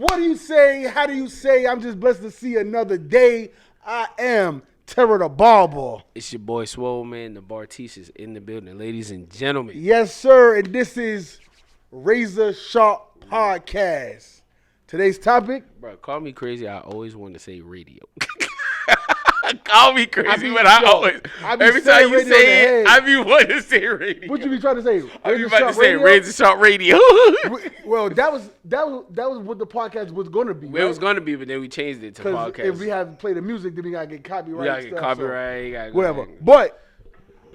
What do you say? How do you say? I'm just blessed to see another day. I am Terror the Barber. It's your boy Swole, man. The Bartice is in the building, ladies and gentlemen. Yes, sir. And this is Razor Sharp Podcast. Today's topic. Bro, call me crazy. I always want to say radio. Call me crazy, but I always. Every time you say it, I be wanting to say radio. What you be trying to say? I be about to say Razor Sharp Radio. Well, that was what the podcast was going to be. It was going to be, but then we changed it to podcast. If we have to play the music, then we gotta get copyright. We gotta get copyright. Whatever. But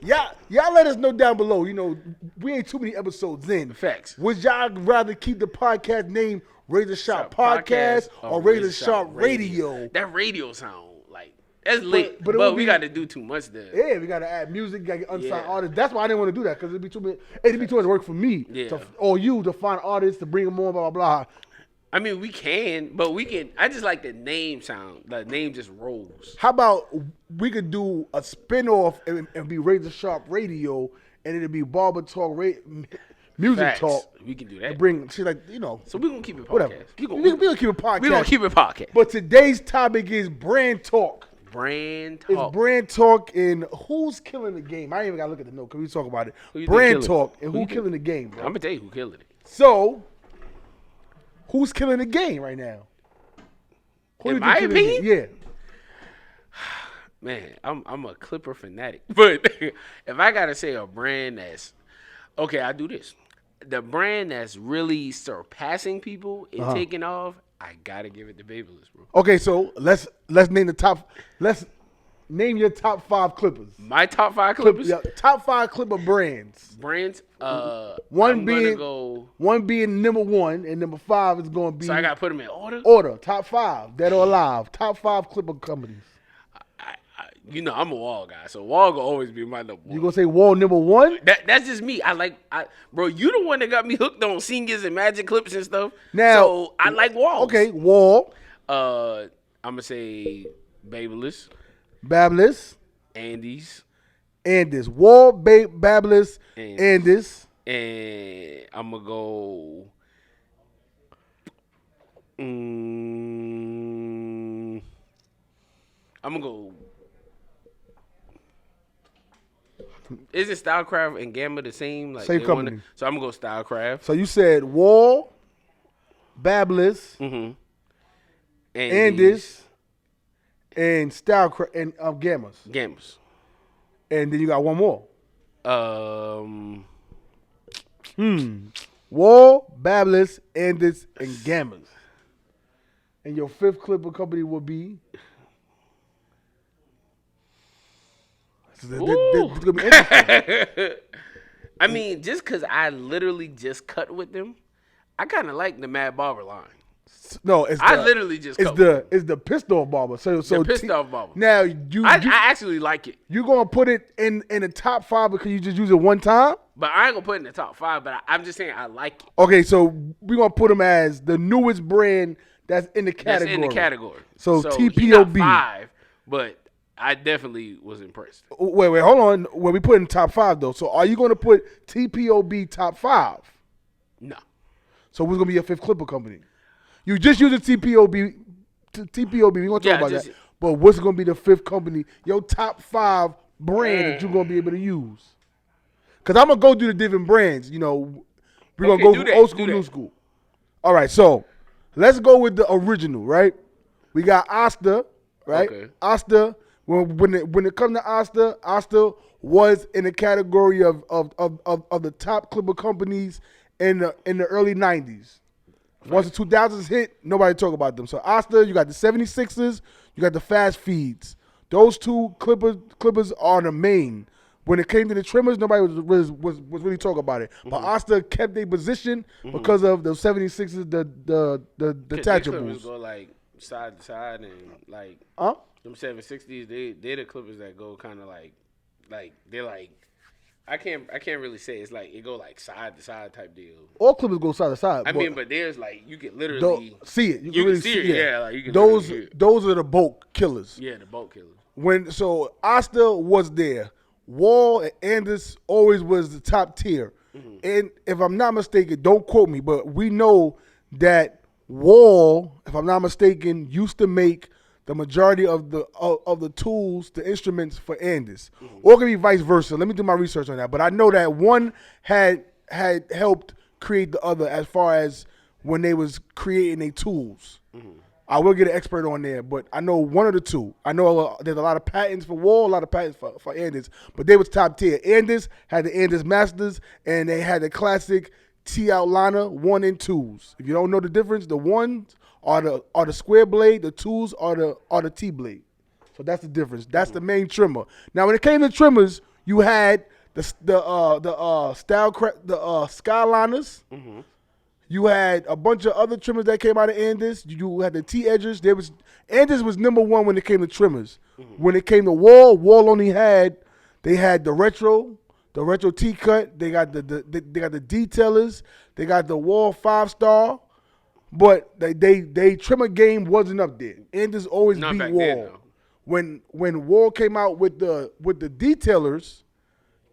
y'all let us know down below. You know, we ain't too many episodes in. Facts. Would y'all rather keep the podcast name Razor Sharp Podcast or Razor Sharp Radio? That radio sound like that's lit, but we got to do too much there. Yeah, we got to add music, got to get unsigned artists. That's why I didn't want to do that because it'd be too much work for me or you to find artists to bring them on, blah, blah, blah. I mean, we can, but we can. I just like the name sound. The name just rolls. How about we could do a spinoff and be Razor Sharp Radio, and it'd be Barber Talk, Music Facts. Talk. We can do that. Bring shit like, you know. So we're going to keep it podcast. Whatever. We're going to keep it podcast. We're going to keep it podcast. But today's topic is brand talk. Brand talk. It's brand talk and who's killing the game. I ain't even got to look at the note because we talk about it. Brand talk and who killing the game, bro. I'm going to tell you who killing it. So, who's killing the game right now? In my opinion? Yeah. Man, I'm a Clipper fanatic. But if I got to say a brand that's, okay, I do this. The brand that's really surpassing people and taking off, I got to give it to Babyliss, bro. Okay, so let's name the top. Let's name your top 5 Clippers. My top 5 Clippers? Yeah, top 5 Clipper brands. One being number 1, and number 5 is going to be. So I got to put them in order? Order. Top 5, dead or alive. Top 5 Clipper companies. You know, I'm a Wall guy, so Wall will always be my number 1. You gonna say Wall number 1? That's just me. Bro, you the one that got me hooked on singers and magic clips and stuff. Now, so I like Wall. Okay, Wall. I'm gonna say Babyliss, Andis, Wall, Babyliss, Andis, and I'm gonna go. I'm gonna go. Isn't Stylecraft and Gamma the same? Like same company. So I'm gonna go Stylecraft. So you said Wall, Babyliss, Andis, and Stylecraft and Gammas. And then you got one more. Wall, Babyliss, Andis, and Gammas. And your 5th Clipper company will be. This gonna be I mean, just because I literally just cut with them, I kind of like the Mad Barber line. No, I literally just cut it's the pissed off barber. So the pissed off barber. Now I actually like it. You gonna put it in the top 5 because you just use it one time? But I ain't gonna put it in the top 5. But I'm just saying I like it. Okay, so we gonna put them as the newest brand that's in the category. So TPOB. He not 5, but I definitely was impressed. Wait, hold on. Where we put in top 5 though? So are you gonna put TPOB top 5? No. So what's gonna be your 5th Clipper company? You just use a TPOB. We gonna talk about that. But what's gonna be the 5th company? Your top 5 brand that you're gonna be able to use? Cause I'm gonna go through the different brands. You know, we're gonna go from old school, new school. All right, so let's go with the original. Right? We got Asta. Right? Okay. Asta. When it comes to Asta was in the category of the top Clipper companies in the early 90s. Once the 2000s hit, nobody talk about them. So Asta, you got the 76ers, you got the Fast Feeds. Those 2 Clippers are the main. When it came to the trimmers, nobody was really talking about it. But Asta kept their position because of the 76ers, the detachables. Clippers go like side to side and like them 760s. They're the Clippers that go kind of like they're like. I can't really say it's like it go like side to side type deal. All Clippers go side to side. I mean, but there's like you can literally see it. You can really see it. Yeah, like you can those are the bulk killers. Yeah, the bulk killers. So Asta was there. Wall and Andis always was the top tier. And if I'm not mistaken, don't quote me, but we know that Wall, if I'm not mistaken, used to make the majority of the tools, the instruments for Andis, or it could be vice versa. Let me do my research on that. But I know that one had helped create the other as far as when they was creating their tools. I will get an expert on there, but I know one of the two. I know there's a lot of patents for Wall, a lot of patents for Andis, but they was top tier. Andis had the Andis Masters, and they had the classic T outliner 1 and 2s. If you don't know the difference, the ones are the square blade, the 2s are the T blade. So that's the difference. That's the main trimmer. Now when it came to trimmers, you had the Skyliners. You had a bunch of other trimmers that came out of Andis. You had the T-edgers. Andis was number one when it came to trimmers. When it came to Wall only had the retro T-cut. They got the detailers. They got the Wall 5-star. But they trimmer game wasn't up there. Andis always Not beat back Wall. then, When Wall came out with the detailers,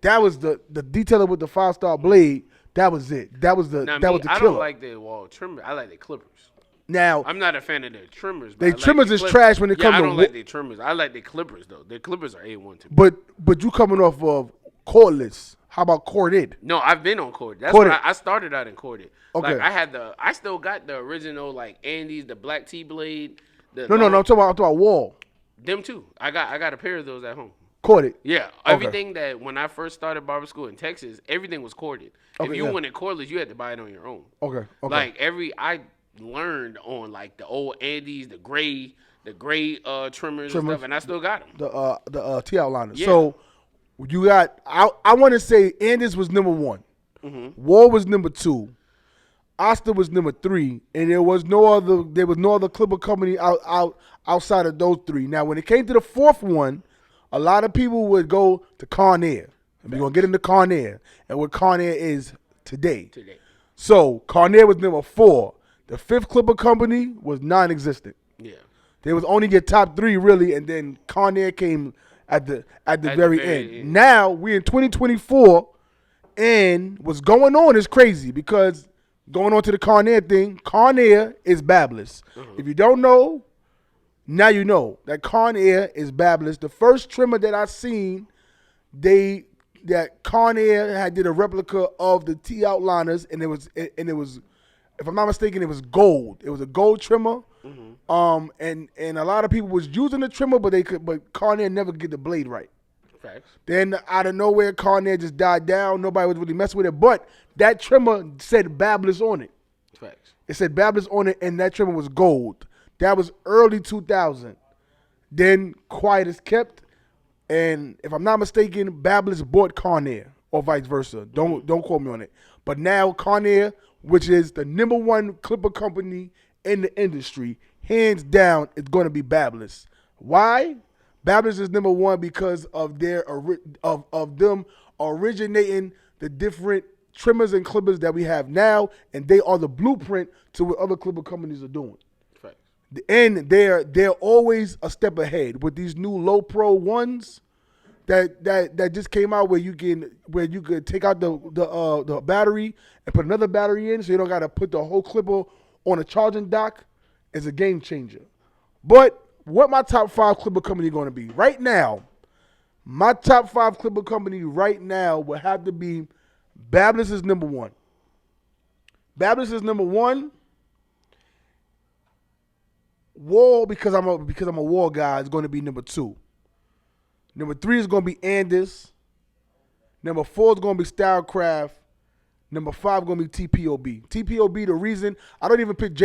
that was the detailer with the 5-star blade. That was it. That was the killer. I don't like the Wall trimmer. I like the clippers. Now I'm not a fan of the trimmers. they trimmers is trash when it comes to. I don't like the trimmers. I like the clippers though. The clippers are A1 to me. But you coming off of cordless. How about corded? No, I've been on corded. That's Corded. what I started out in corded. Okay. Like I still got the original like Andes, the black T blade. No. I'm talking about Wall. Them too. I got a pair of those at home. Corded. Yeah, Okay. everything that when I first started barber school in Texas, everything was corded. If Okay, you yeah. wanted cordless, you had to buy it on your own. Okay. Like I learned on like the old Andes, the gray trimmers and stuff, and I still got them. the T outliners. Yeah. So you got. I want to say Andis was number 1. Wall was number 2. Oster was number 3, and there was no other clipper company outside of those 3. Now when it came to the 4th one, a lot of people would go to Conair. And we're going to get into Conair and what Conair is today. So Conair was number 4. The 5th clipper company was non-existent. Yeah. There was only your top 3 really, and then Conair came at the very end. Now we're in 2024, and what's going on is crazy because going on to the Conair thing, Conair is Babless. If you don't know, now you know that Conair is Babless. The first trimmer that I seen, that Conair had did a replica of the T outliners, and it was, if I'm not mistaken, it was gold. It was a gold trimmer. And a lot of people was using the trimmer, but Conair never get the blade right. Facts. Then out of nowhere, Conair just died down. Nobody was really messing with it, but that trimmer said Babless on it. Facts. It said Babless on it, and that trimmer was gold. That was early 2000. Then Quiet as Kept, and if I'm not mistaken, Babless bought Conair, or vice versa. Don't quote me on it. But now Conair, which is the number 1 clipper company in the industry, hands down, is going to be Babless. Why? Babless is number 1 because of of them originating the different trimmers and clippers that we have now, and they are the blueprint to what other clipper companies are doing. Facts. And they're always a step ahead with these new low pro ones that just came out where you could take out the battery and put another battery in, so you don't got to put the whole clipper on a charging dock. Is a game changer. But what my top 5 clipper company going to be right now? My top 5 clipper company right now would have to be Babless is number 1. Babless is number 1. Wall, because I'm a Wall guy, is going to be number 2. Number 3 is going to be Andis. Number 4 is going to be Stylecraft. Number 5 is going to be TPOB. TPOB, the reason I don't even pick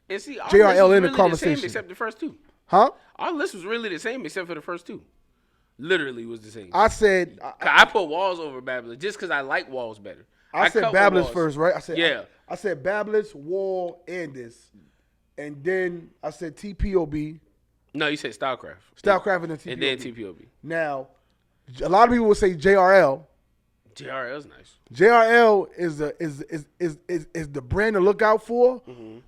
And see, our JRL list in the was really conversation. the same except the first 2. Huh? Our list was really the same except for the first 2. Literally was the same. I said I put Walls over Babless just because I like Walls better. I said cut with Babless Walls. first, right? I said Yeah. I said Babless, Wall, Andis, and then I said TPOB. No, you said Stylecraft. Stylecraft and then TPOB. And then TPOB. Now, a lot of people would say JRL. JRL's nice. JRL is the brand to look out for.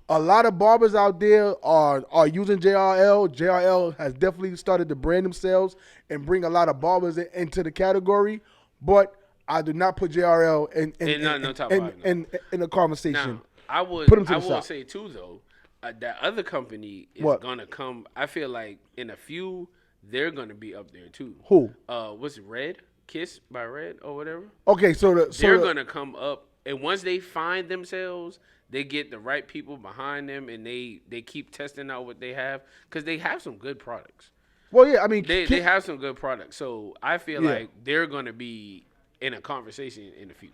A lot of barbers out there are using JRL. JRL has definitely started to brand themselves and bring a lot of barbers into the category. But I do not put JRL in the conversation. Now, I would Put 'em to the will side. say too though, that other company is What? gonna come. I feel like in a few, they're gonna be up there too. Who? What's it, Red? Kiss by Red or whatever. Okay, They're gonna come up, and once they find themselves, they get the right people behind them, and they keep testing out what they have because they have some good products. well, yeah, I mean, They have some good products, so I feel Yeah. like they're gonna be in a conversation in a few.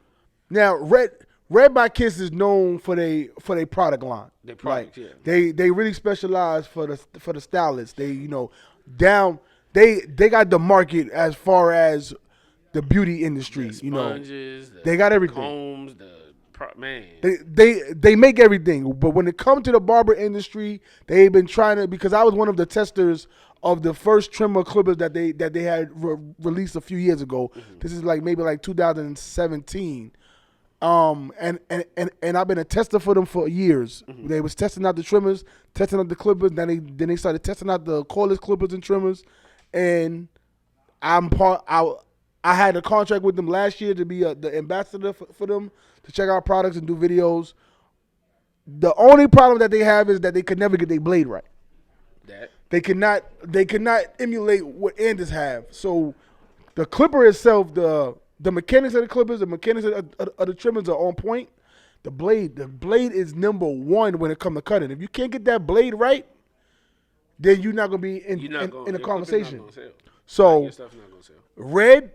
now Red by Kiss is known for their product line. Their products, yeah. They really specialize for the stylists. They down they got the market as far as the beauty industry. The sponges, they got everything. Combs, man. They make everything, but when it comes to the barber industry, they've been trying to, because I was one of the testers of the first trimmer clippers that they had released a few years ago. Mm-hmm. This is maybe 2017. And I've been a tester for them for years. Mm-hmm. They was testing out the trimmers, testing out the clippers. Then they started testing out the cordless clippers and trimmers, and I had a contract with them last year to be the ambassador for them, to check out products and do videos. The only problem that they have is that they could never get their blade right. They cannot emulate what Andis have. So the clipper itself, the mechanics of the clippers, the mechanics of the trimmers are on point. The blade is number one when it comes to cutting. If you can't get that blade right, then you're not gonna be in a conversation. So your stuff's not gonna sell. Red,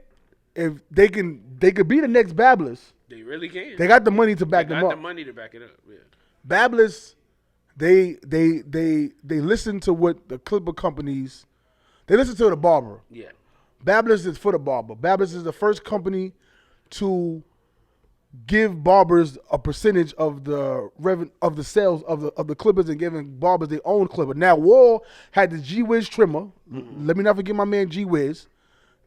if they could be the next Babless. They really can. They got the money to back them up. They got the money to back it up. Yeah. Babless, they listen to what the clipper companies. They listen to the barber. Yeah. Babless is for the barber. Babless is the first company to give barbers a percentage of the sales of the clippers, and giving barbers their own clipper. Now Wall had the G Wiz trimmer. Mm-hmm. Let me not forget my man G Wiz.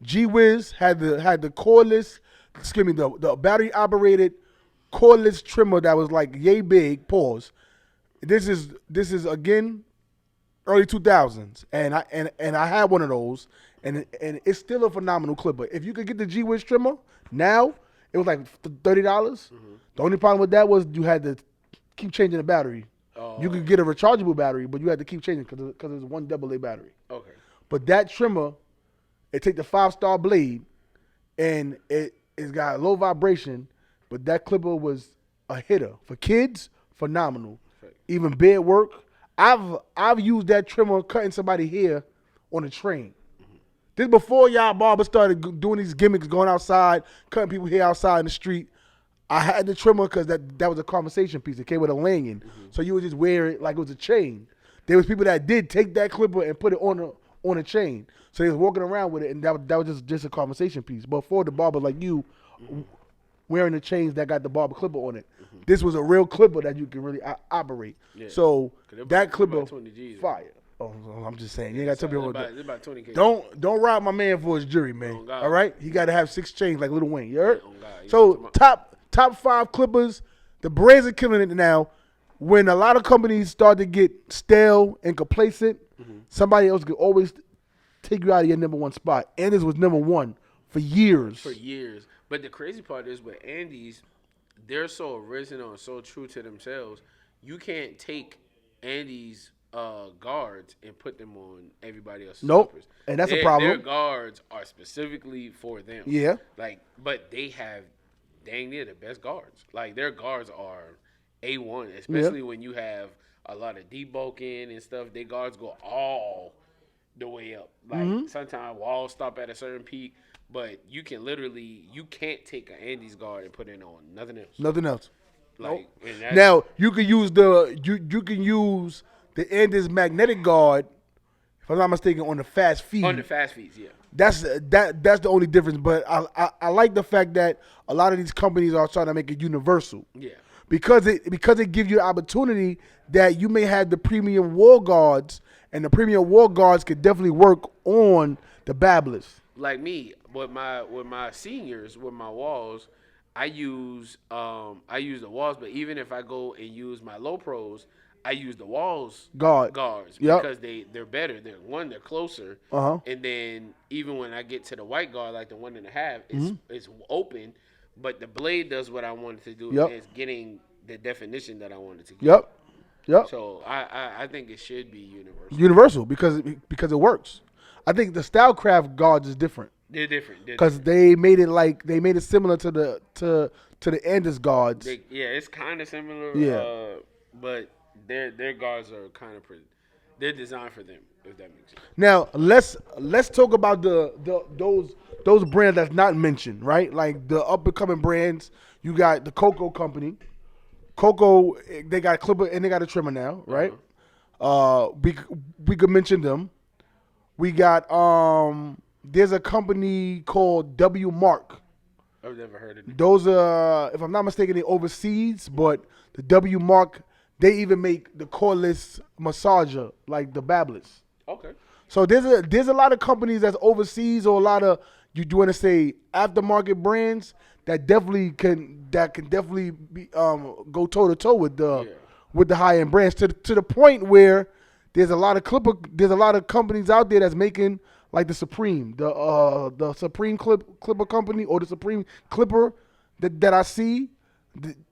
G Wiz had the cordless, the battery operated cordless trimmer that was yay big. Pause. This is again early 2000s, and I had one of those. And it's still a phenomenal clipper. If you could get the G Wiz trimmer now, it was $30. Mm-hmm. The only problem with that was you had to keep changing the battery. Oh. You could get a rechargeable battery, but you had to keep changing because it's one AA battery. Okay. But that trimmer, it take the 5-star blade, and it's got low vibration. But that clipper was a hitter for kids. Phenomenal. Right. Even bed work. I've used that trimmer cutting somebody hair on a train. This before y'all barbers started doing these gimmicks, going outside, cutting people hair outside in the street. I had the trimmer because that was a conversation piece. It came with a lanyard. Mm-hmm. So you would just wear it like it was a chain. There was people that did take that clipper and put it on a chain. So they was walking around with it, and that was just a conversation piece. But for the barber like you, mm-hmm. wearing the chains that got the barber clipper on it, mm-hmm. this was a real clipper that you can really operate. Yeah. So that clipper, fire. Oh, I'm just saying. You ain't got to tell me about about 20K. Don't rob my man for his jury, man. All right? He got to have 6 chains like Lil Wayne. You heard? Yeah, so top 5 clippers. The brands are killing it now. When a lot of companies start to get stale and complacent, mm-hmm. somebody else could always take you out of your number one spot. And this was number one for years. But the crazy part is with Andy's, they're so original and so true to themselves. You can't take Andy's guards and put them on everybody else's clippers. And that's a problem. Their guards are specifically for them. Yeah. But they have dang near the best guards. Their guards are A1, especially when you have a lot of debulking and stuff. Their guards go all the way up. Mm-hmm. Sometimes walls stop at a certain peak, but you can't take an Andy's guard and put it on nothing else. Nothing else. Now you can use the Andy's magnetic guard, if I'm not mistaken, on the fast feed. On the fast feeds, yeah. That's the only difference. But I like the fact that a lot of these companies are trying to make it universal. Yeah. Because it gives you the opportunity that you may have the premium wall guards, and the premium wall guards could definitely work on the Babless. Like me, with my seniors, with my walls, I use the walls, but even if I go and use my low pros, I use the walls guards because they're better. They're closer, and then even when I get to the white guard, like the 1.5, it's open, but the blade does what I wanted to do. It's getting the definition that I wanted to get. Yep. Yep. So I think it should be universal. Universal because it works. I think the Stylecraft guards is different They're different. They're because different. they made it similar to the Anders guards. Yeah, it's kind of similar. Yeah. But their guards are kind of they're designed for them. If that makes sense. Now let's talk about those brands that's not mentioned, right? Like the up and coming brands. You got the Coco company. Coco, they got a clipper and they got a trimmer now, right? We could mention them. We got there's a company called W Mark. I've never heard of it. Those are, if I'm not mistaken, they overseas, but the W Mark, they even make the cordless massager, like the Bablets. Okay. So there's a lot of companies that's overseas, or a lot of, you do want to say, aftermarket brands that can definitely be, go toe to toe with the high end brands, to the point where there's a lot of companies out there that's making, like the Supreme, the Supreme Clipper company, or the Supreme Clipper that I see.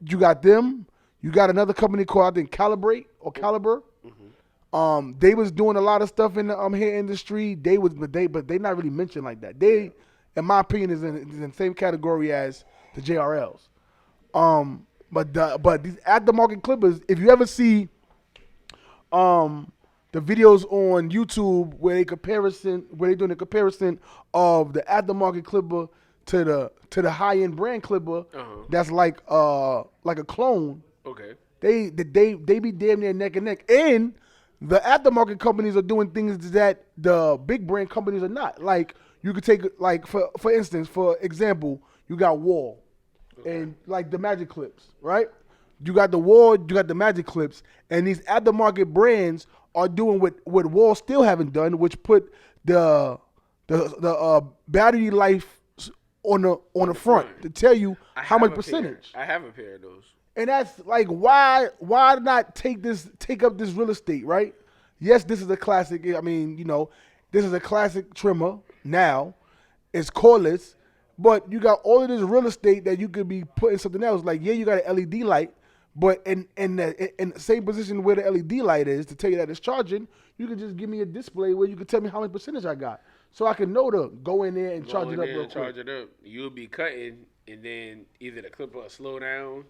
You got them. You got another company called, I think, Calibrate or Caliber. Mm-hmm. They was doing a lot of stuff in the hair industry. But they not really mentioned like that. They, in my opinion, is in the same category as the JRLs. But these aftermarket clippers, if you ever see the videos on YouTube where they doing a comparison of the aftermarket clipper to the high end brand clipper, that's like a clone. Okay. They be damn near neck and neck, and the aftermarket companies are doing things that the big brand companies are not. Like, you could take, like, for instance, for example, you got Wall, and like the Magic Clips, right? You got the Wall, you got the Magic Clips, and these aftermarket brands are doing what Wall still haven't done, which put the battery life on the front to tell you how much percentage. I have a pair of those. And that's like, why not take up this real estate, right? Yes, this is a classic. I mean, this is a classic trimmer now. It's cordless, but you got all of this real estate that you could be putting something else. Like, yeah, you got an LED light, but in the same position where the LED light is, to tell you that it's charging, you can just give me a display where you can tell me how much percentage I got, so I can know to go in there and charge it up real quick. Charge it up. You'll be cutting, and then either the clipper will slow down,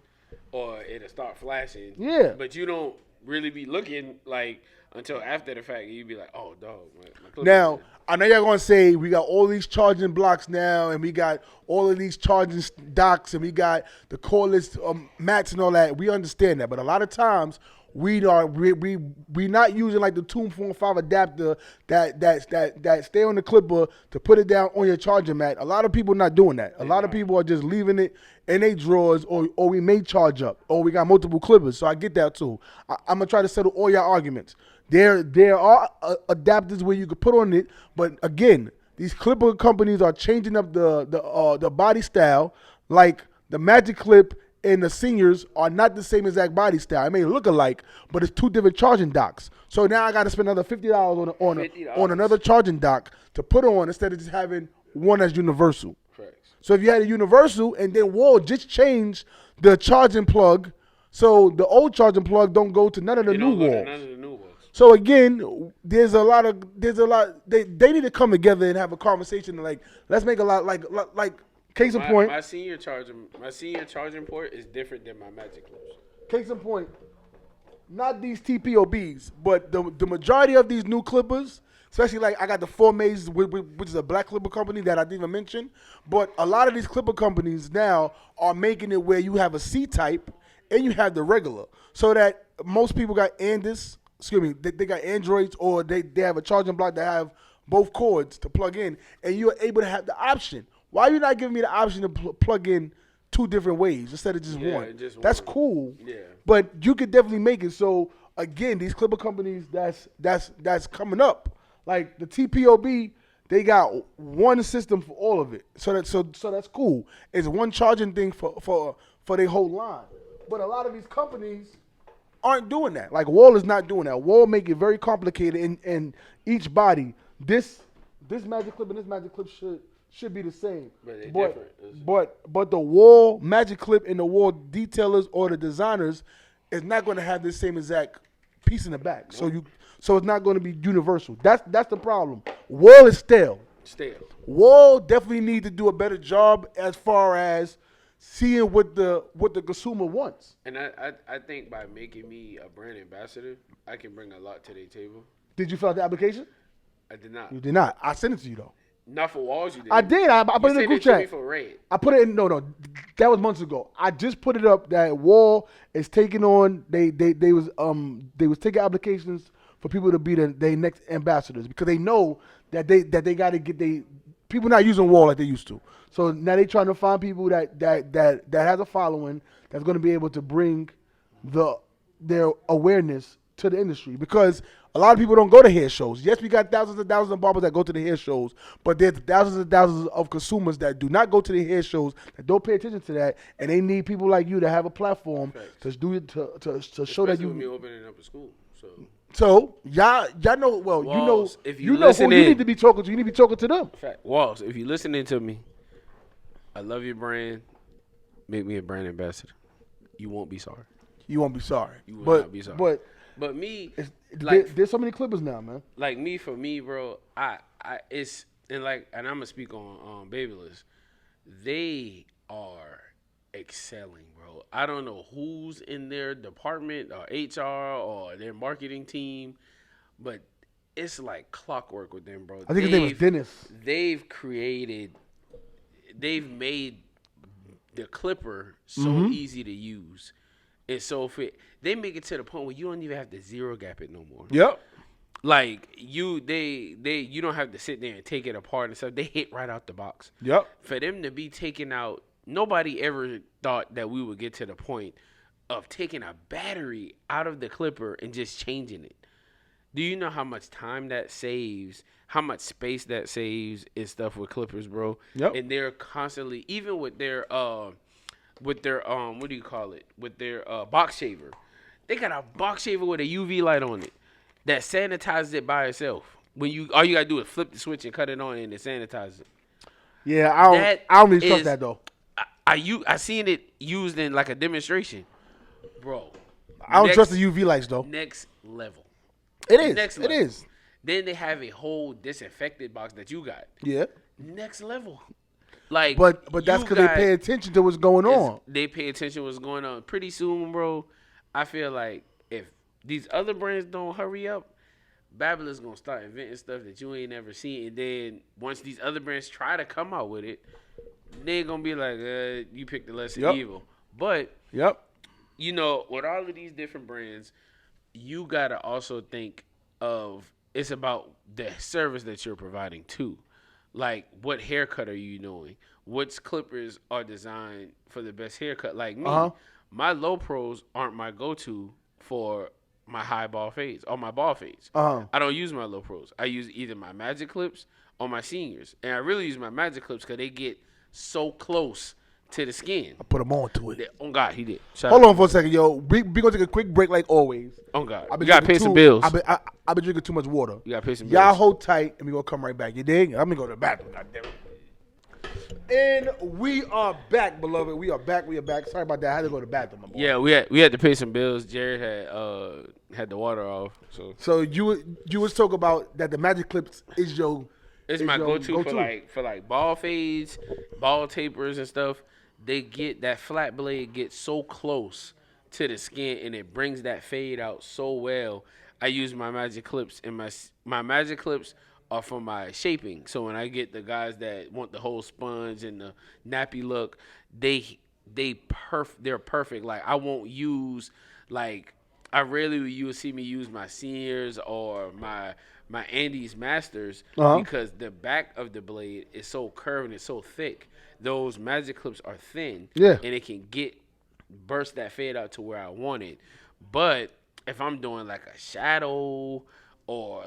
or it'll start flashing. Yeah. But you don't really be looking, like, until after the fact. You be like, oh, dog. My clipper. Now, I know y'all going to say we got all these charging blocks now, and we got all of these charging docks, and we got the cordless mats and all that. We understand that. But a lot of times, we not using like the 2.5 adapter that stay on the clipper to put it down on your charging mat. A lot of people not doing that. A lot of people are just leaving it in their drawers, or we may charge up, or we got multiple clippers. So I get that too. I'm gonna try to settle all your arguments. There are adapters where you could put on it, but again, these clipper companies are changing up the body style. Like the Magic Clip and the Seniors are not the same exact body style. It may look alike, but it's two different charging docks. So now I got to spend another $50 on another charging dock to put on, instead of just having one that's universal. Correct. So if you had a universal, and then Wall just changed the charging plug, so the old charging plug don't go to none of the new walls. So again, there's a lot. They need to come together and have a conversation. Like, let's make a lot like. Case in point, my senior charging port is different than my Magic Clips. Case in point, not these TPOBs, but the majority of these new clippers, especially like I got the Four Mays, which is a black clipper company that I didn't even mention. But a lot of these clipper companies now are making it where you have a C type and you have the regular, so that most people got they got Androids, or they have a charging block that have both cords to plug in, and you're able to have the option. Why are you not giving me the option to plug in two different ways instead of just one? That's cool. Yeah. But you could definitely make it. So again, these clipper companies that's coming up, like the TPOB, they got one system for all of it. So that's cool. It's one charging thing for their whole line. But a lot of these companies aren't doing that. Like Wall is not doing that. Wall make it very complicated in each body. This Magic Clip and this Magic Clip should be the same. But they're different. But the Wall Magic Clip and the Wall detailers or the designers is not going to have the same exact piece in the back. So it's not going to be universal. That's the problem. Wool is stale. Stale. Wool definitely need to do a better job as far as seeing what the consumer wants. And I think by making me a brand ambassador, I can bring a lot to their table. Did you fill out the application? I did not. You did not. I sent it to you though. Not for walls, you did. I did. I put it in the group chat. For red. I put it in. No. That was months ago. I just put it up that Wall is taking on. They was taking applications for people to be their next ambassadors because they know that they got to get people not using Wall like they used to. So now they trying to find people that has a following that's going to be able to bring their awareness to the industry because a lot of people don't go to hair shows. Yes, we got thousands and thousands of barbers that go to the hair shows, but there's thousands and thousands of consumers that do not go to the hair shows, that don't pay attention to that, and they need people like you to have a platform to do it to show that you. With me opening up a school, so. So y'all know well. Walls, you know who you need to be talking to. You need to be talking to them. Fact. Walls, if you're listening to me, I love your brand. Make me a brand ambassador. You won't be sorry. You won't be sorry. You will not be sorry. But me, there's so many clippers now, man. Like for me, bro. It's and I'm gonna speak on Babyless. They are excelling, bro. I don't know who's in their department or HR or their marketing team, but it's like clockwork with them, bro. I think his name was Dennis. They've made the clipper so easy to use. It's so fit. They make it to the point where you don't even have to zero gap it no more. Yep. Like you don't have to sit there and take it apart and stuff. They hit right out the box. Yep. For them to be taken out, nobody ever thought that we would get to the point of taking a battery out of the clipper and just changing it. Do you know how much time that saves? How much space that saves and stuff with clippers, bro? Yep. And they're constantly, even with their what do you call it? With their box shaver. They got a box shaver with a UV light on it that sanitizes it by itself. When all you gotta do is flip the switch and cut it on and it sanitizes it. Yeah, I don't really trust that though. I seen it used in like a demonstration, bro. I don't trust the UV lights though. Next level. It is. Next level. It is. Then they have a whole disinfected box that you got. Yeah. Next level. Like, but that's because they pay attention to what's going on. They pay attention to what's going on. Pretty soon, bro, I feel like if these other brands don't hurry up, Babylon's gonna start inventing stuff that you ain't never seen. And then once these other brands try to come out with it, they're gonna be like, you picked the lesser evil. But you know, with all of these different brands, you gotta also think of it's about the service that you're providing too. Like, what haircut are you doing? Which clippers are designed for the best haircut? Like me, my low pros aren't my go-to for my high ball fades or my ball fades. I don't use my low pros. I use either my magic clips or my seniors. And I really use my magic clips because they get so close to the skin. I put them on to it. Oh, God, he did. Hold on for a second, yo. We going to take a quick break like always. Oh, God. You got to pay some bills. I've been drinking too much water. You got to pay some bills. Y'all hold tight, and we going to come right back. You dig? I'm going to go to the bathroom. Goddamn it. And we are back, beloved. We are back. Sorry about that. I had to go to the bathroom, my boy. Yeah, we had to pay some bills. Jared had the water off. So you was talking about that the magic clips is your my go-to for like ball fades, ball tapers and stuff. They get that flat blade gets so close to the skin and it brings that fade out so well. I use my magic clips and my magic clips are for my shaping. So when I get the guys that want the whole sponge and the nappy look, they're perfect. Like I won't use you will see me use my seniors or my Andes Masters because the back of the blade is so curved and it's so thick. Those magic clips are thin, and it can burst that fade out to where I want it. But if I'm doing like a shadow or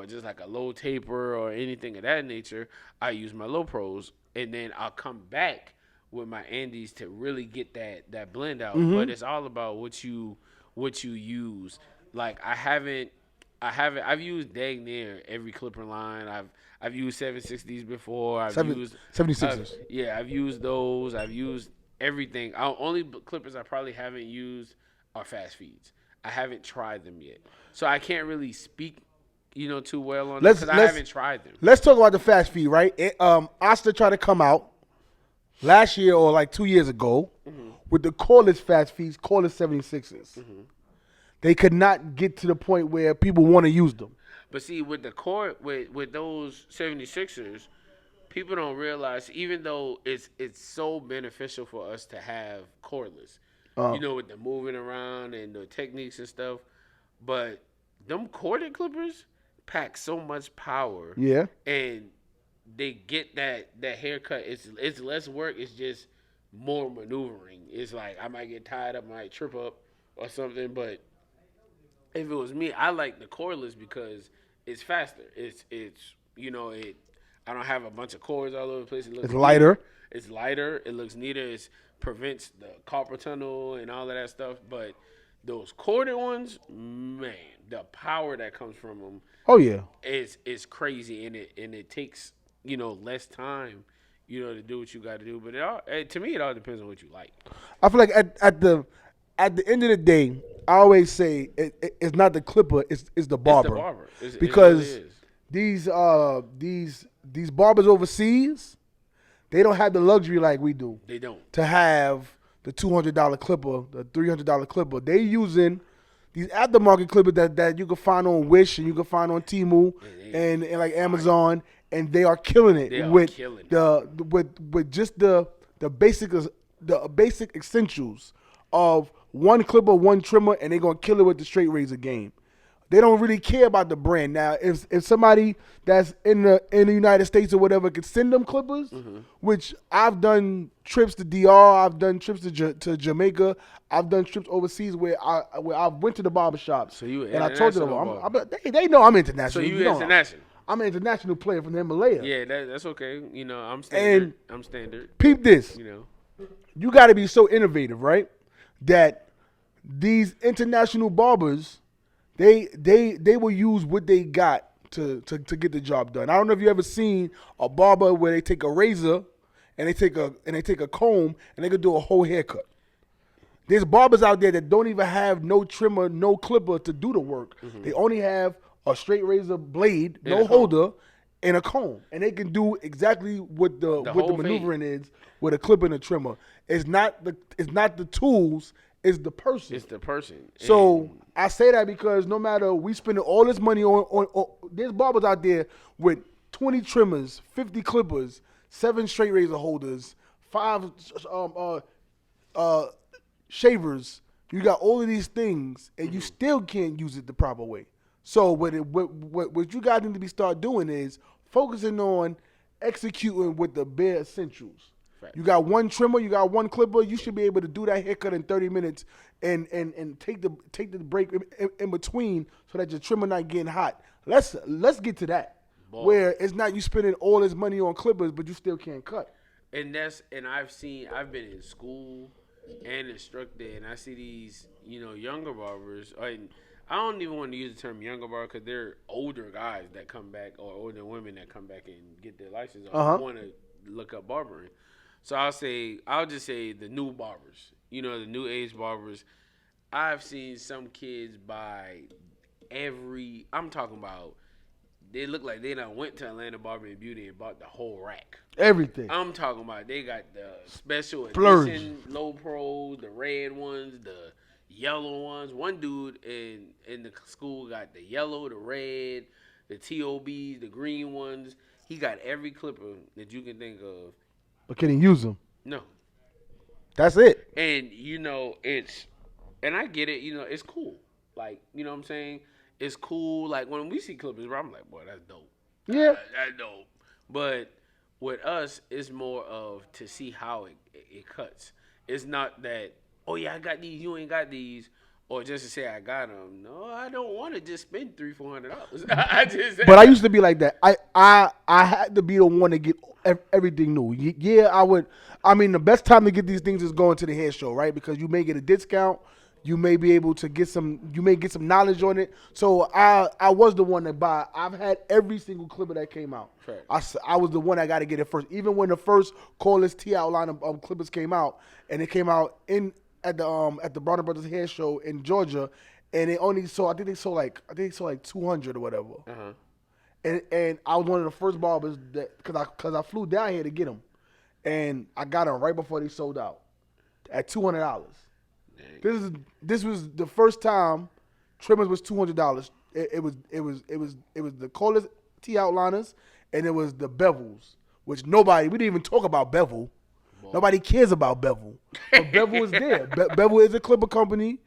just like a low taper or anything of that nature, I use my low pros, and then I'll come back with my Andes to really get that blend out. But it's all about what you use. Like I've used dang near every clipper line. I've used 760s before. I've used 76ers. I've used those. I've used everything. Only clippers I probably haven't used are fast feeds. I haven't tried them yet, so I can't really speak, too well on them because I haven't tried them. Let's talk about the fast feed, right? Asta tried to come out last year or like 2 years ago with the cordless fast feeds, cordless 76s. They could not get to the point where people want to use them. But see, with the with those 76ers, people don't realize, even though it's so beneficial for us to have cordless, with the moving around and the techniques and stuff, but them corded clippers pack so much power. Yeah. And they get that haircut. It's less work. It's just more maneuvering. It's like I might get tied up, I might trip up or something. But if it was me, I like the cordless because it's faster. It's I don't have a bunch of cords all over the place. It's lighter. Neater. It's lighter. It looks neater. It prevents the carpal tunnel and all of that stuff. But those corded ones, man, the power that comes from them. Oh yeah. Is crazy, and it takes less time, to do what you got to do. But to me, it all depends on what you like. I feel like at the end of the day, I always say it's not the clipper, it's the barber. It's the barber. Because it really these barbers overseas, they don't have the luxury like we do. They don't. To have the $200 clipper, the $300 clipper. They using these aftermarket clippers that you can find on Wish and you can find on Temu and like Amazon, and they are killing it with just the basic essentials of one clipper, one trimmer, and they're gonna kill it with the straight razor game. They don't really care about the brand. Now, if somebody that's in the United States or whatever could send them clippers, which I've done trips to DR, I've done trips to Jamaica, I've done trips overseas where I went to the barbershops. So you and I told them, they know I'm international. So you international. I'm an international player from the Himalaya. Yeah, that's okay. I'm standard. I'm standard. Peep this. You got to be so innovative, right? That these international barbers, they will use what they got to get the job done. I don't know if you ever seen a barber where they take a razor and they take a comb and they can do a whole haircut. There's barbers out there that don't even have no trimmer, no clipper to do the work. They only have a straight razor blade, no holder, and a comb, and they can do exactly what the maneuvering is with a clipper and a trimmer. It's not the tools. It's the person. It's the person. So I say that because no matter we spending all this money on there's barbers out there with 20 trimmers, 50 clippers, 7 straight razor holders, 5 shavers. You got all of these things, and you still can't use it the proper way. So what you guys need to be start doing is focusing on executing with the bare essentials. Right. You got one trimmer, you got one clipper. You should be able to do that haircut in 30 minutes and take the break in between so that your trimmer not getting hot. Let's get to that. Boy. Where it's not you spending all this money on clippers, but you still can't cut. And I've been in school and instructed, and I see these younger barbers. And I don't even want to use the term younger barber because they're older guys that come back, or older women that come back and get their license, or want to look up barbering. So I'll just say the new barbers, the new age barbers. I've seen some kids buy I'm talking about, they look like they done went to Atlanta Barber and Beauty and bought the whole rack. Everything. I'm talking about they got the special edition low pros, the red ones, the yellow ones. One dude in the school got the yellow, the red, the TOBs, the green ones. He got every clipper that you can think of. But can he use them? No. That's it. And and I get it, it's cool. Like, you know what I'm saying? It's cool. Like when we see clippers, I'm like, boy, that's dope. Yeah. That's dope. But with us, it's more of to see how it cuts. It's not that, oh yeah, I got these, you ain't got these. Or just to say I got them. No, I don't want to just spend $300-$400. But I used to be like that. I had to be the one to get everything new. Yeah, I would. I mean, the best time to get these things is going to the hair show, right? Because you may get a discount. You may be able to get some. You may get some knowledge on it. So I was the one to buy. I've had every single clipper that came out. Right. I was the one that got to get it first. Even when the first cordless T outline of clippers came out, and it came out at the Bronner Brothers Hair Show in Georgia, and they only sold. I think they sold like 200 or whatever. And I was one of the first barbers that because I flew down here to get them, and I got them right before they sold out at $200. This was the first time trimmers was $200. It was the coldest T outliners, and it was the bevels, which we didn't even talk about bevel. Nobody cares about bevel, but bevel is there. Bevel is a clipper company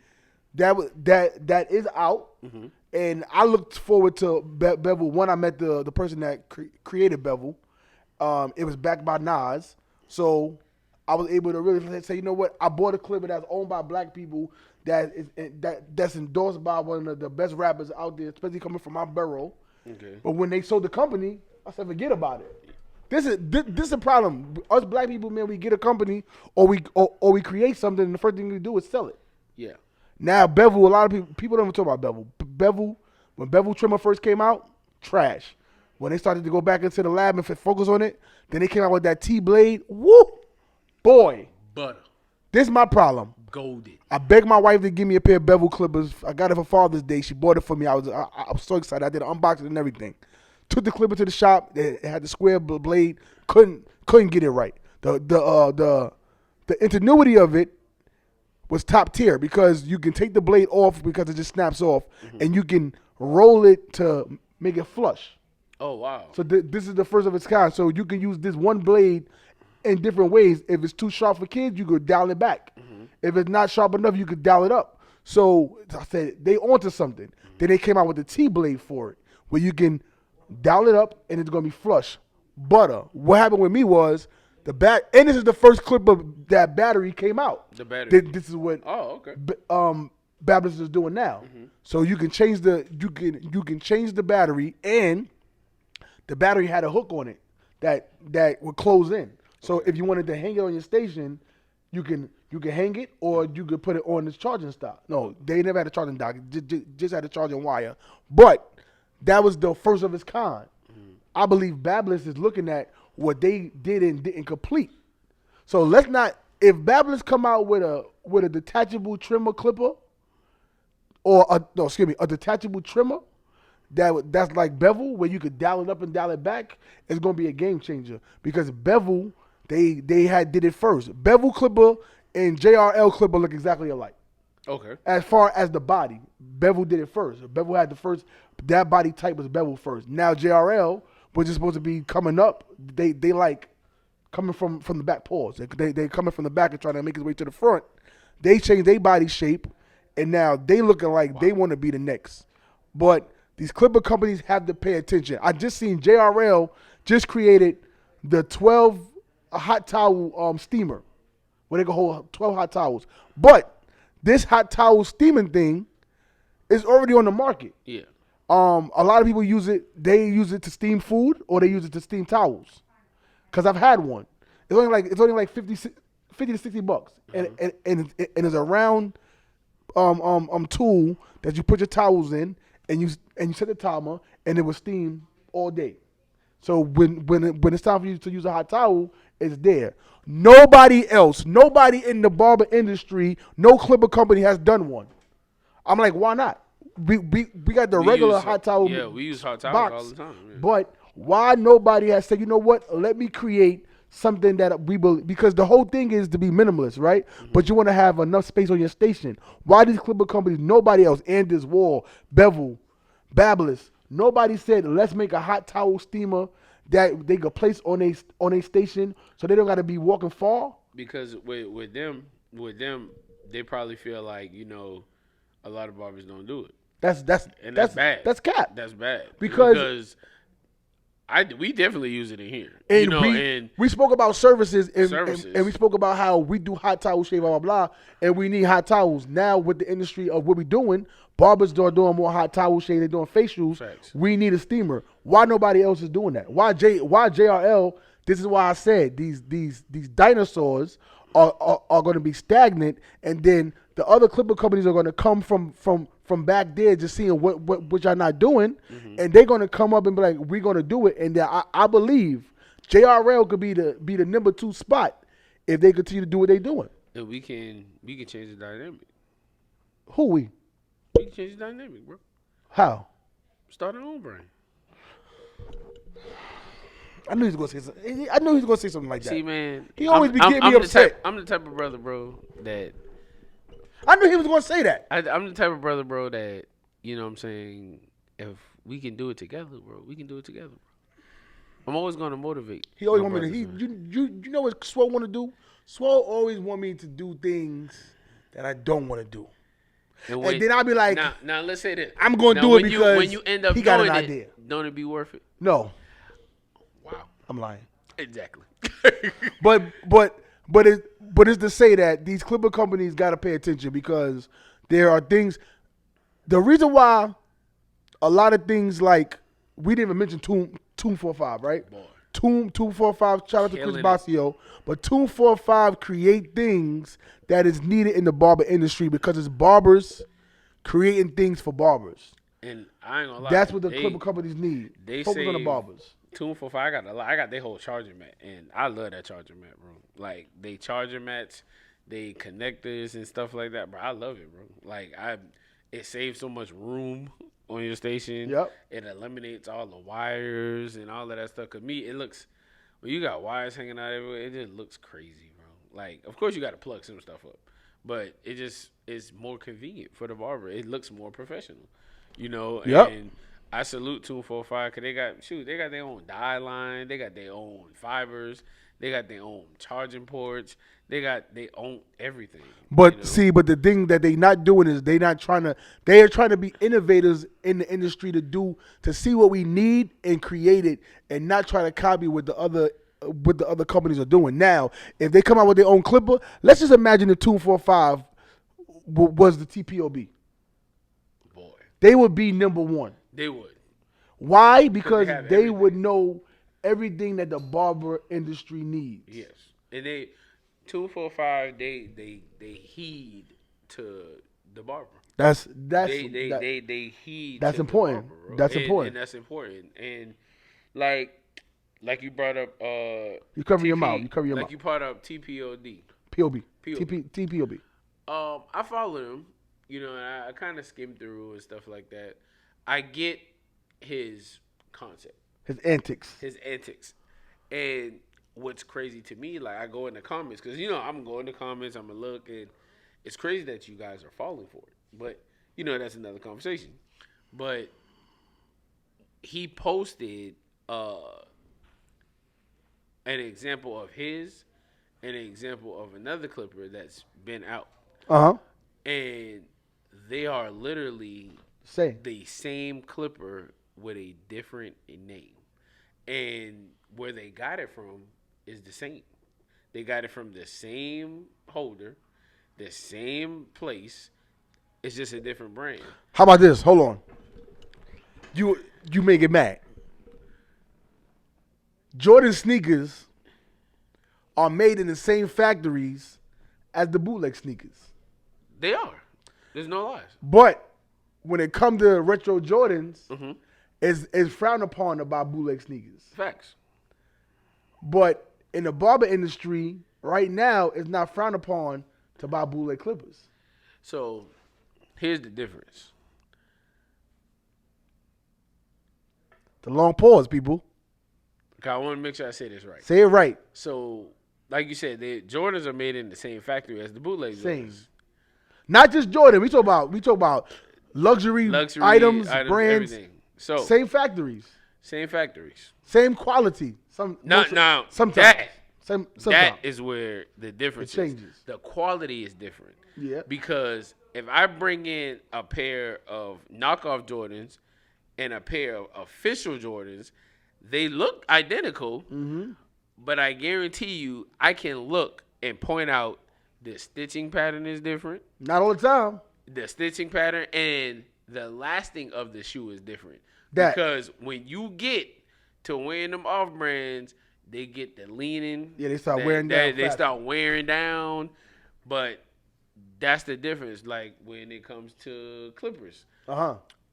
that is out, and I looked forward to bevel. One, I met the person that created bevel. It was backed by Nas, so I was able to really say, you know what? I bought a clipper that's owned by black people, that's endorsed by one of the best rappers out there, especially coming from my borough. Okay. But when they sold the company, I said, forget about it. This is a problem. Us black people, man, we get a company or we create something, and the first thing we do is sell it. Yeah. Now bevel, a lot of people don't even talk about bevel. Bevel, when bevel trimmer first came out, trash. When they started to go back into the lab and focus on it, then they came out with that T-blade. Woo! Boy. Butter. This is my problem. Golden. I begged my wife to give me a pair of bevel clippers. I got it for Father's Day. She bought it for me. I was so excited. I did an unboxing and everything. Took the clipper to the shop. It had the square blade. Couldn't get it right. The ingenuity of it was top tier because you can take the blade off because it just snaps off, and you can roll it to make it flush. Oh wow! So this is the first of its kind. So you can use this one blade in different ways. If it's too sharp for kids, you could dial it back. If it's not sharp enough, you could dial it up. So I said they onto something. Then they came out with the T-blade for it, where you can dial it up and it's gonna be flush. Butter. What happened with me was and this is the first clip of that battery came out. The battery. This is what Bablis is doing now. So you can change you can change the battery, and the battery had a hook on it that would close in. So if you wanted to hang it on your station, you can hang it, or you could put it on this charging stock. No, they never had a charging dock. Just had a charging wire. But that was the first of its kind. I believe Bablis is looking at what they did and didn't complete. So let's not. If Bablis come out with a detachable trimmer clipper, or a detachable trimmer that's like bevel, where you could dial it up and dial it back, it's gonna be a game changer because bevel they did it first. Bevel clipper and JRL clipper look exactly alike. Okay. As far as the body, bevel did it first. Bevel had the first. That body type was bevel first. Now JRL, which is supposed to be coming up, they like coming from the back paws. They coming from the back and trying to make his way to the front. They changed their body shape, and now they looking like they want to be the next. But these clipper companies have to pay attention. I just seen JRL just created the 12 hot towel steamer, where they can hold 12 hot towels. But this hot towel steaming thing is already on the market. Yeah. A lot of people use it. They use it to steam food, or they use it to steam towels. Cause I've had one. It's only like 50 to $60, and it's a round tool that you put your towels in, and you set the timer, and it will steam all day. So when it's time for you to use a hot towel, it's there. Nobody in the barber industry, no clipper company has done one. I'm like, why not? We got the regular hot towel. Yeah, we use hot towels all the time. Yeah. But why nobody has said, you know what? Let me create something that we believe, because the whole thing is to be minimalist, right? But you want to have enough space on your station. Why these clipper companies? Nobody else. Anders Wall, Bevel, Bablis. Nobody said let's make a hot towel steamer that they could place on a station, so they don't got to be walking far. Because with them, they probably feel like a lot of barbers don't do it. That's bad. That's cap. That's bad because we definitely use it in here. And we spoke about services and we spoke about how we do hot towel shave, blah, blah, blah, and we need hot towels. Now with the industry of what we're doing, barbers are doing more hot towel shave, they're doing facials. Facts. We need a steamer. Why nobody else is doing that? Why JRL? This is why I said these dinosaurs are going to be stagnant, and then the other clipper companies are going to come from back there just seeing what y'all not doing, and they're going to come up and be like, we're going to do it. And I believe JRL could be the number 2 spot if they continue to do what they're doing. And we can change the dynamic. Who we? We can change the dynamic, bro. How? Start our own brand. I knew he was gonna say something. I knew he was gonna say something like that. See, man, He always be getting me upset. I'm the type of brother, bro, that I knew he was gonna say that. I'm the type of brother, bro, that you know what I'm saying. If we can do it together, bro, we can do it together, bro. I'm always gonna motivate. He always my want me to. brothers, You know what Swole want to do? Swole always want me to do things that I don't want to do. And then I'll be like, now let's say this. I'm going to do it because when you end up he got doing an idea. Don't it be worth it? No. Wow. I'm lying. Exactly. but it's to say that these clipper companies got to pay attention because there are things. The reason why a lot of things like we didn't even mention Tomb 45, right? Boy. Tomb 245. Shout out to Chris Killing Basio. But Tomb 45 create things that is needed in the barber industry because it's barbers creating things for barbers. And I ain't gonna lie. That's what the clipper companies need. They focus on the barbers. Tomb 45. I got their whole charger mat, and I love that charger mat, bro. Like they charger mats, they connectors and stuff like that, bro. I love it, bro. Like it saves so much room on your station. Yep. It eliminates all the wires and all of that stuff. Cause it looks when you got wires hanging out everywhere, it just looks crazy, bro. Like of course you got to plug some stuff up, but it just is more convenient for the barber. It looks more professional, you know. Yep. And I salute 245 because they got their own die line, they got their own fibers, they got their own charging ports, they own everything. But you know? see, but the thing that they not doing is they are trying to be innovators in the industry to see what we need and create it and not try to copy what the other companies are doing. Now, if they come out with their own clipper, let's just imagine the 245 was the TPOB. Boy, they would be number one. They would. Why? Because they everything. would know everything that the barber industry needs. Yes, and 245 they heed to the barber. They heed. That's to important. The barber, that's important. And that's important. And like you brought up. You cover your mouth. You cover your mouth. Like you brought up TPOD. POB. POB. TPOB. I follow him. You know, and I kind of skim through and stuff like that. I get his concept. His antics. And what's crazy to me, like I go in the comments, because, you know, I'm going in the comments, I'm going to look, and it's crazy that you guys are falling for it. But, you know, that's another conversation. But he posted an example of his and an example of another clipper that's been out. Uh-huh. And they are literally the same clipper with a different name. And where they got it from is the same. They got it from the same holder, the same place. It's just a different brand. How about this? Hold on. You may get mad. Jordan sneakers are made in the same factories as the bootleg sneakers. They are. There's no lies. But when it comes to retro Jordans, Mm-hmm. it's frowned upon about bootleg sneakers. Facts. But in the barber industry, right now, it's not frowned upon to buy bootleg clippers. So, here's the difference. The long pause, people. Okay, I want to make sure I say this right. Say it right. So, like you said, the Jordans are made in the same factory as the bootleg Same. Jordans. Not just Jordan. We talk about luxury items, brands. Everything. So same factories. Same factories. Same quality. Sometimes. That is where the difference changes. The quality is different. Yeah. Because if I bring in a pair of knockoff Jordans and a pair of official Jordans, they look identical, but I guarantee you I can look and point out the stitching pattern is different. Not all the time. The stitching pattern and the lasting of the shoe is different. Because when you get to wearing them off brands, they get the leaning. Yeah, they start wearing down. They start wearing down. But that's the difference. Like when it comes to clippers.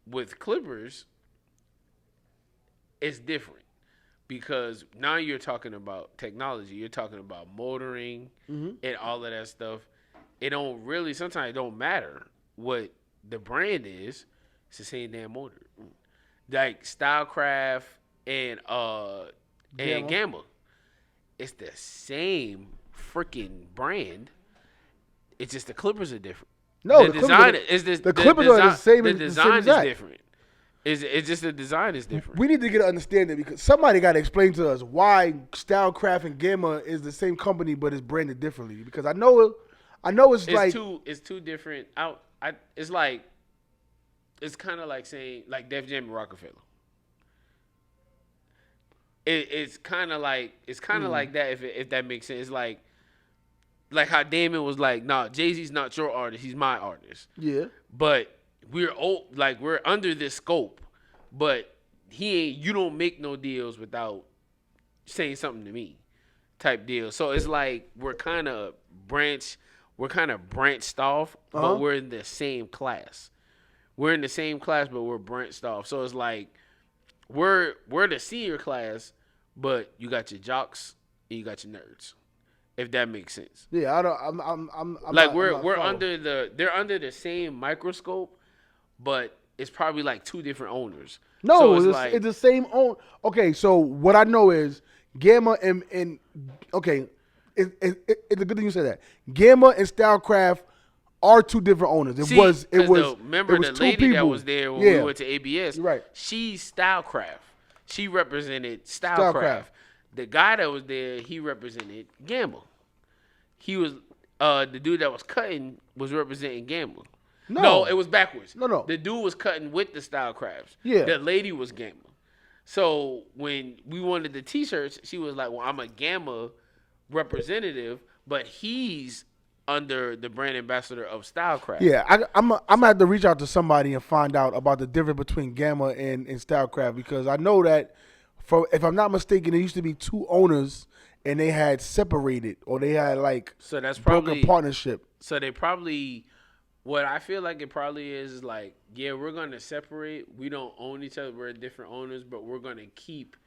With clippers, it's different. Because now you're talking about technology. You're talking about motoring and all of that stuff. It don't really, sometimes it don't matter what the brand is, it's the same damn motor. Like Stylecraft and Gamma. It's the same freaking brand. It's just the clippers are different. No, the design is the clippers are the same. The design is different. It's just the design is different. We need to get an understanding because somebody got to explain to us why Stylecraft and Gamma is the same company but it's branded differently. Because I know it's like it's two different it's kind of like saying like Def Jam and Rockefeller. It's kind of like that if that makes sense. It's like how Damon was like, nah, Jay-Z's not your artist, he's my artist. Yeah. But we're under this scope, but you don't make no deals without saying something to me, type deal. So it's like we're kind of branched off, but we're in the same class. We're in the same class, but we're branched off. So it's like we're the senior class, but you got your jocks and you got your nerds. If that makes sense. Yeah, I don't. I'm like we're under they're under the same microscope, but it's probably like two different owners. No, so it's the same own. Okay, so what I know is Gamma and okay, it's a good thing you said that. Gamma and Stylecraft are two different owners. Remember the lady people that was there when we went to ABS? Right. She's Stylecraft. She represented Stylecraft. The guy that was there, he represented Gamma. He was the dude that was cutting was representing Gamma. No, it was backwards. No. The dude was cutting with the Stylecrafts. Yeah. The lady was Gamma. So when we wanted the T-shirts, she was like, "Well, I'm a Gamma representative, but he's under the brand ambassador of Stylecraft." Yeah, I'm gonna have to reach out to somebody and find out about the difference between Gamma and Stylecraft because I know that. If I'm not mistaken, there used to be two owners, and they had separated, or they had so that's probably broken partnership. So they probably, what I feel like it probably is like, yeah, we're gonna separate. We don't own each other. We're different owners, but we're gonna keep.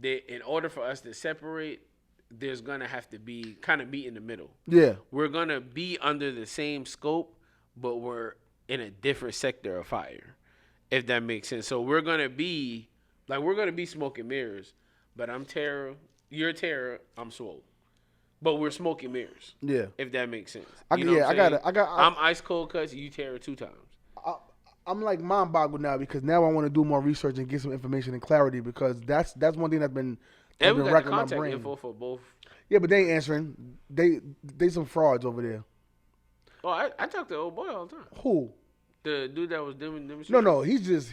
In order for us to separate, there's gonna have to be kind of meet in the middle. Yeah, we're gonna be under the same scope, but we're in a different sector of fire, if that makes sense. So we're gonna be. We're going to be smoking mirrors, but I'm Terra, you're Terra, I'm Swole. But we're smoking mirrors. Yeah. If that makes sense. I'm Ice Cold Cuts, you Terra 2 times. I'm like mind boggled now because now I want to do more research and get some information and clarity because that's one thing that's been and we got the my contact brain. Info for both. Yeah, but they ain't answering. They some frauds over there. Oh, I talk to old boy all the time. Who? The dude that was doing No, he's just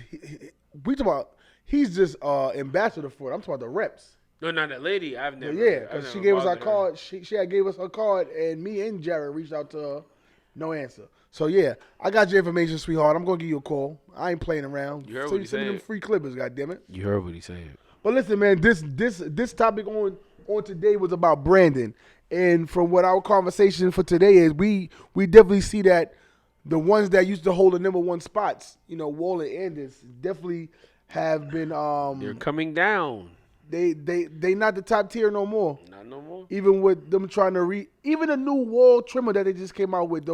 we talk about. He's just ambassador for it. I'm talking about the reps. No, not that lady. I've never. Yeah, because she gave us our card. She had gave us her card, and me and Jared reached out to her. No answer. So yeah, I got your information, sweetheart. I'm gonna give you a call. I ain't playing around. You heard what he said. Send me them free clippers, goddammit. You heard what he said. But listen, man, this topic on today was about branding, and from what our conversation for today is, we definitely see that the ones that used to hold the number one spots, Wall and Anders, definitely have been they're coming down. They not the top tier no more. Not no more. Even with them trying to even the new wall trimmer that they just came out with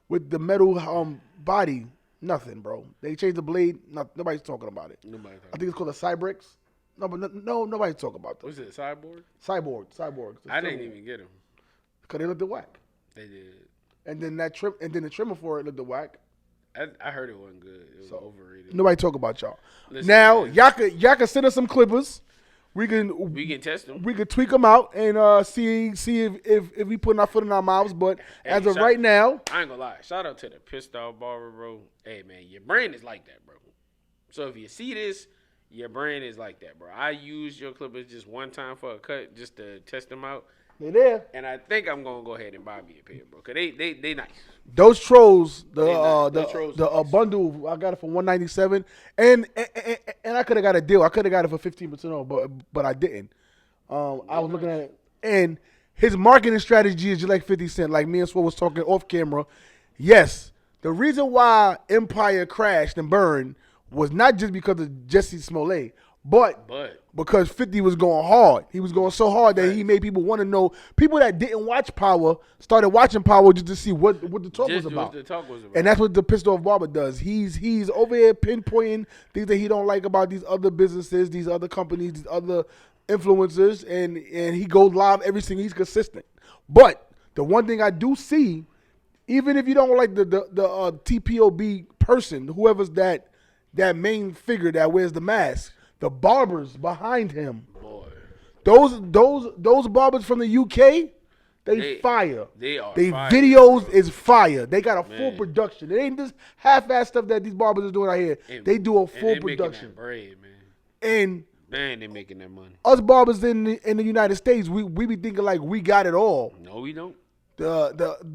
with the metal body, nothing, bro. They changed the blade. Nobody's talking about it. I think it's called a Cybrix. No, but no, nobody's talking about that. Was it Cyborg? Cyborg. I didn't even get them because they looked whack. They did. And then the trimmer for it looked whack. I heard it wasn't good. It was overrated. Nobody talk about y'all. Listen, now, man. y'all can send us some clippers. We can test them. We can tweak them out and see if we putting our foot in our mouths. But as of right now, I ain't gonna lie. Shout out to the pissed off barber, bro. Hey man, your brain is like that, bro. So if you see this, your brain is like that, bro. I used your clippers just one time for a cut, just to test them out. They there. And I think I'm gonna go ahead and buy me a pair, bro. Cause they nice. Those trolls, Trolls the bundle, I got it for $197, and I could have got a deal. I could have got it for 15% off, but I didn't. I was looking at it, and his marketing strategy is just like 50 Cent. Like me and Swole was talking off camera. Yes, the reason why Empire crashed and burned was not just because of Jesse Smollett, But because 50 was going hard, he was going so hard that he made people want to know. People that didn't watch Power started watching Power just to see what the talk was about. And that's what the pissed off barber does. He's over here pinpointing things that he don't like about these other businesses, these other companies, these other influencers, and he goes live every single. He's consistent. But the one thing I do see, even if you don't like the TPOB person, whoever's that main figure that wears the mask. The barbers behind him, boy. Those barbers from the UK, they fire. They are. They fire, videos bro. is fire. They got a full production. It ain't this half-ass stuff that these barbers are doing out here. They do a full production. Making that bread, man. And man, they making that money. Us barbers in the United States, we be thinking like we got it all. No, we don't.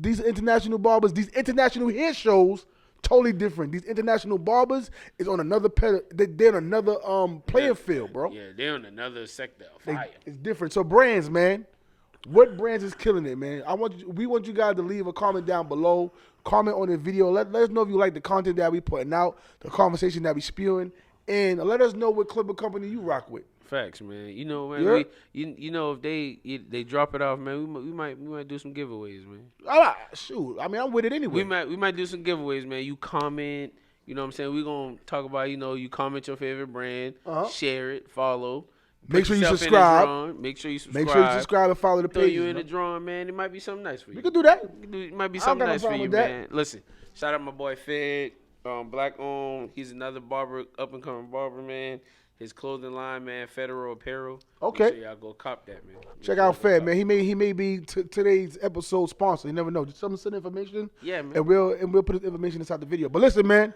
These international barbers, these international hair shows. Totally different. These international barbers is on another they're on another playing field, bro. Yeah, they're on another sector of fire. It's different. So brands, man. What brands is killing it, man? We want you guys to leave a comment down below. Comment on the video. Let us know if you like the content that we putting out, the conversation that we spewing, and let us know what clipper company you rock with. Facts, man. You know, man. You know, if they drop it off, man, we might do some giveaways, man. All right, shoot. I mean, I'm with it anyway. We might do some giveaways, man. You comment. You know what I'm saying? We're gonna talk about. You comment your favorite brand, share it, follow. Make sure you subscribe. Make sure you subscribe. Make sure you subscribe and follow the page. Throw you in the drawing, man. It might be something nice for you. We could do that. It might be something nice for you, man. Listen, shout out my boy Fed, Black owned. He's another barber, up and coming barber, man. His clothing line, man, Federal Apparel. Okay. Make sure y'all go cop that, man. Check out Fed, man. He may be today's episode sponsor. You never know. Just send information. Yeah, man. And we'll put his information inside the video. But listen, man,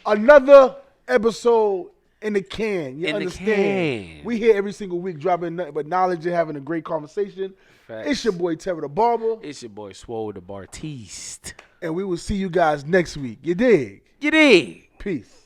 another episode in the can. You understand? We here every single week dropping nothing but knowledge and having a great conversation. Facts. It's your boy Terry the Barber. It's your boy Swole the Bartiste. And we will see you guys next week. You dig? You dig? Peace.